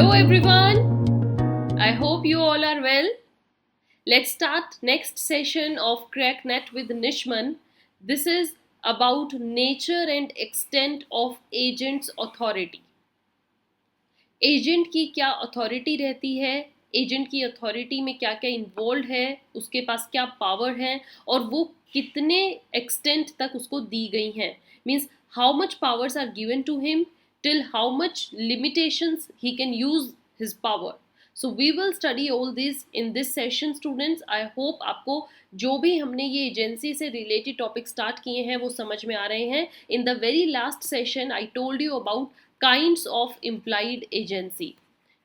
Hello everyone. I hope you all are well. Let's start next session of CrackNet with Nishman. This is about nature and extent of agent's authority. Agent की क्या authority रहती है, agent की authority में क्या क्या involve है, उसके पास क्या पावर है और वो कितने एक्सटेंट तक उसको दी गई हैं. Means how much powers are given to him, till how much limitations he can use his power. So we will study all this in this session students. I hope आपको जो भी हमने ये एजेंसी से रिलेटेड टॉपिक स्टार्ट किए हैं वो समझ में आ रहे हैं. In the very last session I told you about kinds of implied agency,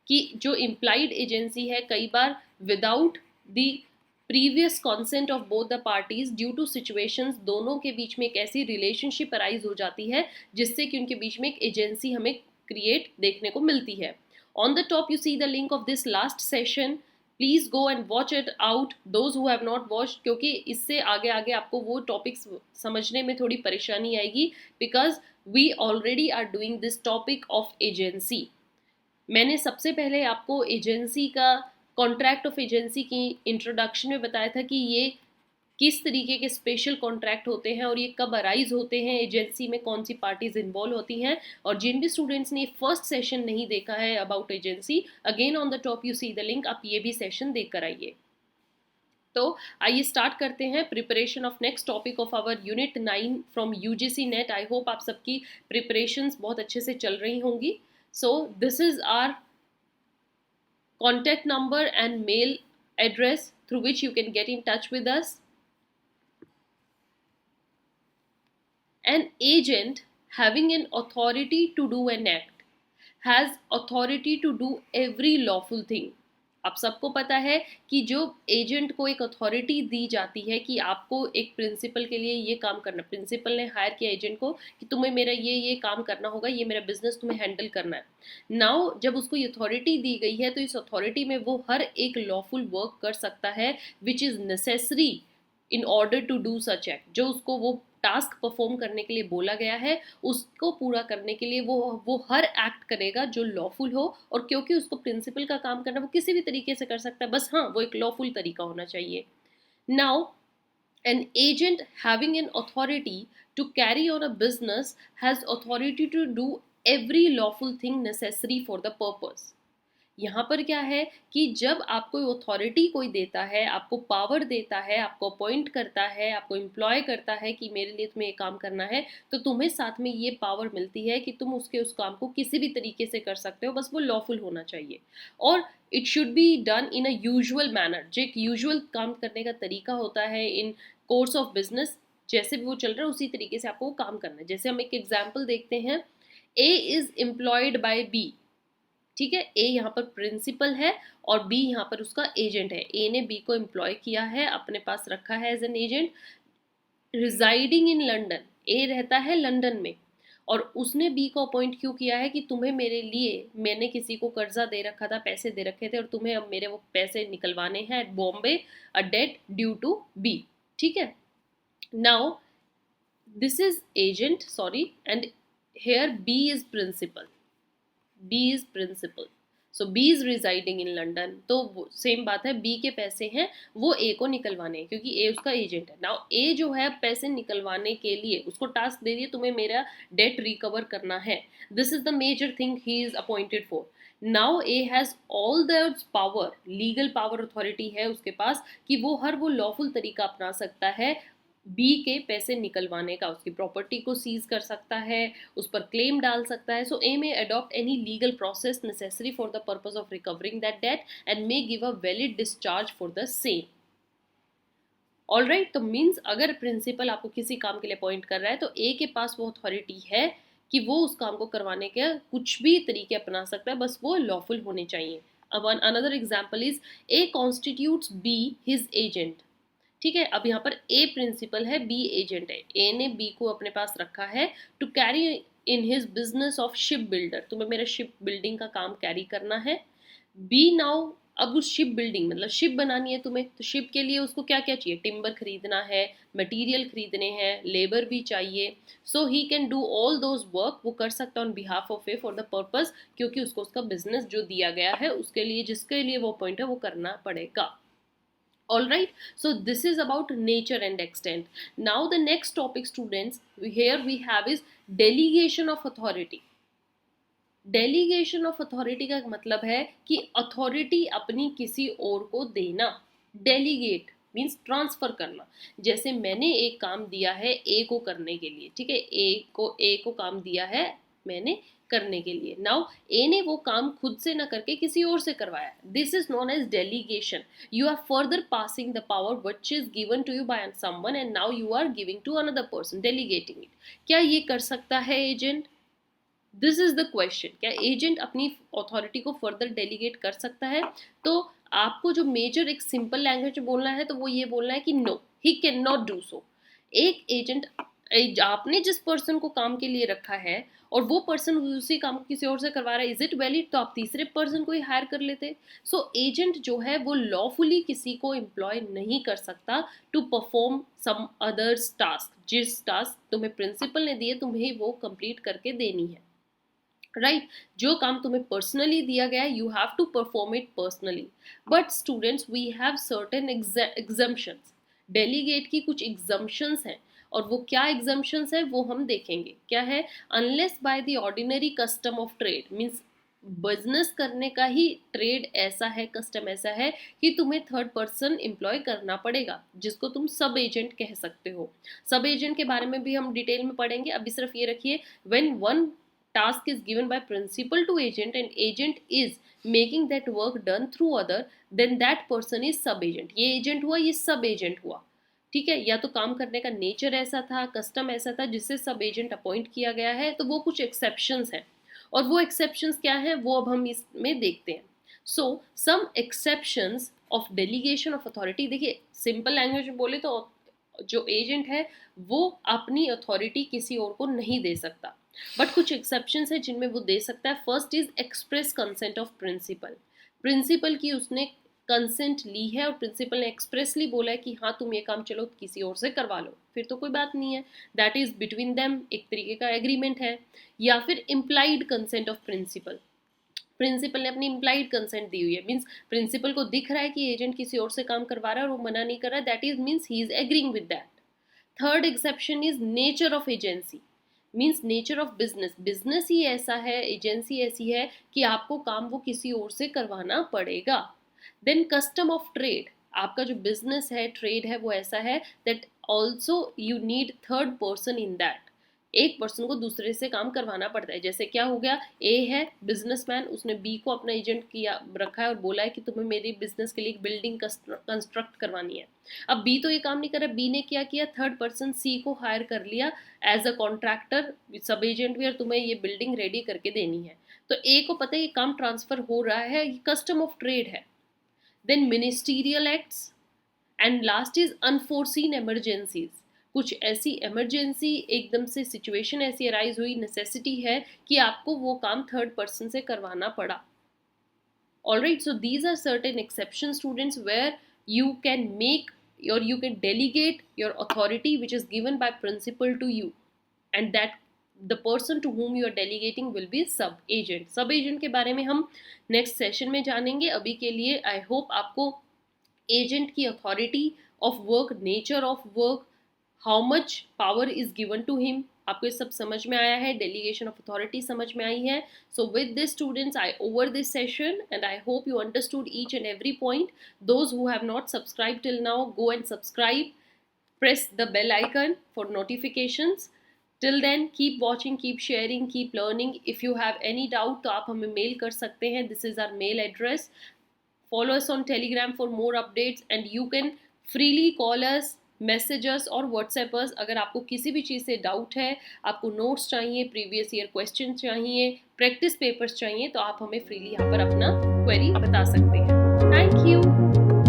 कि जो इम्प्लाइड एजेंसी है कई बार without the previous consent of both the parties due to situations दोनों के बीच में एक ऐसी रिलेशनशिप अराइज हो जाती है जिससे कि उनके बीच में एक एजेंसी हमें क्रिएट देखने को मिलती है. On the top you see the link of this last session. Please go and watch it out those who have not watched, क्योंकि इससे आगे आगे आपको वो टॉपिक्स समझने में थोड़ी परेशानी आएगी, because we already are doing this topic of agency. मैंने सबसे पहले आपको एजेंसी का कॉन्ट्रैक्ट ऑफ एजेंसी की इंट्रोडक्शन में बताया था कि ये किस तरीके के स्पेशल कॉन्ट्रैक्ट होते हैं और ये कब अराइज होते हैं, एजेंसी में कौन सी पार्टीज इन्वॉल्व होती हैं. और जिन भी स्टूडेंट्स ने फर्स्ट सेशन नहीं देखा है about agency, again on the top you see the link, आप ये भी सेशन देख कर आइए. तो आइए स्टार्ट करते हैं preparation of next topic of our unit 9 from UGC NET. I hope आप सबकी प्रिपरेशंस बहुत अच्छे से चल रही होंगी. So this is our contact number and mail address through which you can get in touch with us. An agent having an authority to do an act has authority to do every lawful thing. आप सबको पता है कि जो agent को एक authority दी जाती है कि आपको एक प्रिंसिपल के लिए ये काम करना, प्रिंसिपल ने हायर किया एजेंट को कि तुम्हें मेरा ये काम करना होगा, ये मेरा बिजनेस तुम्हें हैंडल करना है. नाउ जब उसको ये अथॉरिटी दी गई है तो इस अथॉरिटी में वो हर एक लॉफुल वर्क कर सकता है which is necessary in order to do such act. जो उसको वो टास्क परफॉर्म करने के लिए बोला गया है उसको पूरा करने के लिए वो हर एक्ट करेगा जो लॉफुल हो. और क्योंकि उसको प्रिंसिपल का काम करना वो किसी भी तरीके से कर सकता है, बस हाँ वो एक लॉफुल तरीका होना चाहिए. Now an agent having an authority to carry on a business has authority to do every lawful thing necessary for the purpose. यहाँ पर क्या है कि जब आपको अथॉरिटी कोई देता है, आपको पावर देता है, आपको अपॉइंट करता है, आपको एम्प्लॉय करता है कि मेरे लिए तुम्हें ये काम करना है, तो तुम्हें साथ में ये पावर मिलती है कि तुम उस काम को किसी भी तरीके से कर सकते हो, बस वो लॉफुल होना चाहिए. और it should be done in a usual manner. जो एक यूजुअल काम करने का तरीका होता है इन कोर्स ऑफ बिजनेस, जैसे भी वो चल रहा है उसी तरीके से आपको वो काम करना है. जैसे हम एक एग्जाम्पल देखते हैं, ए इज एम्प्लॉयड बाय बी. ठीक है, ए यहाँ पर प्रिंसिपल है और बी यहाँ पर उसका एजेंट है. ए ने बी को एम्प्लॉय किया है, अपने पास रखा है as an agent, residing in London. A रहता है लंदन में और उसने बी को अपॉइंट क्यों किया है कि तुम्हें मेरे लिए, मैंने किसी को कर्जा दे रखा था, पैसे दे रखे थे और तुम्हें अब मेरे वो पैसे निकलवाने हैं at Bombay, a debt due to be. ठीक है, now this is agent, sorry, and here B is principal. B is principal. So B is residing in London. तो सेम बात है, B के पैसे हैं वो A को निकलवाने हैं क्योंकि A उसका एजेंट है. नाउ A जो है पैसे निकलवाने के लिए उसको टास्क दे दिए, तुम्हें मेरा डेट रिकवर करना है. This is the major thing he is appointed for. Now A has all the power, legal power, authority है उसके पास कि वो हर वो लॉफुल तरीका अपना सकता है बी के पैसे निकलवाने का. उसकी प्रॉपर्टी को सीज कर सकता है, उस पर क्लेम डाल सकता है. So A may adopt any legal process necessary for the purpose of recovering that debt and may give a valid discharge for the same. Alright, तो मीन्स अगर प्रिंसिपल आपको किसी काम के लिए अपॉइंट कर रहा है तो ए के पास वो अथॉरिटी है कि वो उस काम को करवाने के कुछ भी तरीके अपना सकता है, बस वो लॉफुल होने चाहिए. अब another example is A constitutes B his agent. ठीक है, अब यहाँ पर ए प्रिंसिपल है, बी एजेंट है. ए ने बी को अपने पास रखा है to carry in his business of ship builder. तुम्हें मेरा शिप बिल्डिंग का काम कैरी करना है. बी नाउ अब उस शिप बिल्डिंग मतलब शिप बनानी है तुम्हें, तो शिप के लिए उसको क्या क्या चाहिए, टिम्बर खरीदना है, मटेरियल खरीदने हैं, लेबर भी चाहिए. So he can do all those work, वो कर सकता है on behalf of A for the purpose, क्योंकि उसको उसका बिजनेस जो दिया गया है उसके लिए, जिसके लिए वो पॉइंट है वो करना पड़ेगा. All right, so this is about nature and extent. Now the next topic, students, here we have is delegation of authority. Delegation of authority का मतलब है कि अथॉरिटी अपनी किसी और को देना. डेलीगेट मीन्स ट्रांसफर करना. जैसे मैंने एक काम दिया है ए को करने के लिए, ठीक है, ए को काम दिया है मैंने करने के लिए. नाउ ए ने वो काम खुद से ना करके किसी और से करवाया. This is known as delegation. You are further passing the power which is given to you by someone and now you are giving to another person, delegating it. क्या ये कर सकता है agent? This is the question. क्या agent अपनी authority को further delegate कर सकता है? तो आपको जो मेजर एक सिंपल लैंग्वेज में बोलना है तो वो ये बोलना है कि no, he can not do so. एक एजेंट, आपने जिस पर्सन को काम के लिए रखा है और वो पर्सन उसी काम को किसी और से करवा रहा है, इज इट वैलिड? तो आप तीसरे पर्सन को ही हायर कर लेते. सो एजेंट जो है वो लॉफुली किसी को एम्प्लॉय नहीं कर सकता to perform some others task. जिस टास्क तुम्हें प्रिंसिपल ने दिए तुम्हें वो कंप्लीट करके देनी है. राइट, जो काम तुम्हें पर्सनली दिया गया है you have to perform it personally. But students we have certain exemptions. Delegate की कुछ एग्जम्पशंस हैं और वो क्या एग्जम्पशंस है वो हम देखेंगे. क्या है? Unless by the ordinary custom of trade, means business करने का ही ट्रेड ऐसा है, कस्टम ऐसा है कि तुम्हें थर्ड पर्सन एम्प्लॉय करना पड़ेगा, जिसको तुम सब एजेंट कह सकते हो. सब एजेंट के बारे में भी हम डिटेल में पढ़ेंगे. अभी सिर्फ ये रखिए, when one task is given by principal to agent and agent is making that work done through other, then that person is sub agent. ये agent हुआ, ये sub agent हुआ. ठीक है, या तो काम करने का नेचर ऐसा था, कस्टम ऐसा था जिससे सब एजेंट अपॉइंट किया गया है, तो वो कुछ एक्सेप्शंस हैं. और वो एक्सेप्शंस क्या है वो अब हम इसमें देखते हैं. So some exceptions of delegation of authority. देखिए सिंपल लैंग्वेज में बोले तो जो एजेंट है वो अपनी अथॉरिटी किसी और को नहीं दे सकता, बट कुछ एक्सेप्शंस है जिनमें वो दे सकता है. First is express consent of principal. Principal की उसने कंसेंट ली है और प्रिंसिपल ने एक्सप्रेसली बोला है कि हाँ तुम ये काम चलो किसी और से करवा लो, फिर तो कोई बात नहीं है. दैट इज बिटवीन देम, एक तरीके का एग्रीमेंट है. या फिर implied consent of principal. Principal ने अपनी इम्प्लाइड कंसेंट दी हुई है, मीन्स प्रिंसिपल को दिख रहा है कि एजेंट किसी और से काम करवा रहा है और वो मना नहीं कर रहा है. That is means he is agreeing with that. Third exception is nature of agency. Means nature of business. Business ही ऐसा है, एजेंसी ऐसी है कि आपको काम वो किसी और से करवाना पड़ेगा. Then custom of trade. आपका जो बिजनेस है, ट्रेड है, वो ऐसा है that also you need third person in that. एक पर्सन को दूसरे से काम करवाना पड़ता है. जैसे क्या हो गया, ए है बिजनेसमैन, उसने बी को अपना एजेंट किया रखा है और बोला है कि तुम्हें मेरी बिजनेस के लिए एक बिल्डिंग कंस्ट्रक्ट करवानी है. अब बी तो ये काम नहीं कर रहा, बी ने क्या किया, थर्ड पर्सन सी को हायर कर लिया एज अ कॉन्ट्रैक्टर, सब एजेंट भी, और तुम्हें ये बिल्डिंग रेडी करके देनी है. तो ए को पता है ये काम ट्रांसफर हो रहा है, ये कस्टम ऑफ ट्रेड है. Then ministerial acts and last is unforeseen emergencies. कुछ ऐसी इमरजेंसी, एकदम से सिचुएशन ऐसी अराइज हुई, नेसेसिटी है कि आपको वो काम थर्ड पर्सन से करवाना पड़ा. Alright, so these are certain exception students where you can make or you can delegate your authority which is given by principal to you, and that the person to whom you are delegating will be sub agent. सब agent के बारे में हम next session में जानेंगे. अभी के लिए आई होप आपको एजेंट की authority of work, nature of work, how much power is given to him, आपको ये सब समझ में आया है. डेलीगेशन ऑफ अथॉरिटी समझ में आई है. So with this students I over this session and I hope you understood each and every point. Those who have not subscribe till now, go and subscribe, press the bell icon for notifications. Till then keep watching, keep sharing, keep learning. If you have any doubt तो आप हमें mail कर सकते हैं. This is our mail address. Follow us on Telegram for more updates and you can freely call us, message us और WhatsApp अस. अगर आपको किसी भी चीज़ से डाउट है, आपको नोट्स चाहिए, प्रीवियस ईयर क्वेश्चन चाहिए, प्रैक्टिस पेपर्स चाहिए, तो आप हमें फ्रीली यहाँ पर अपना क्वेरी बता सकते हैं. Thank you.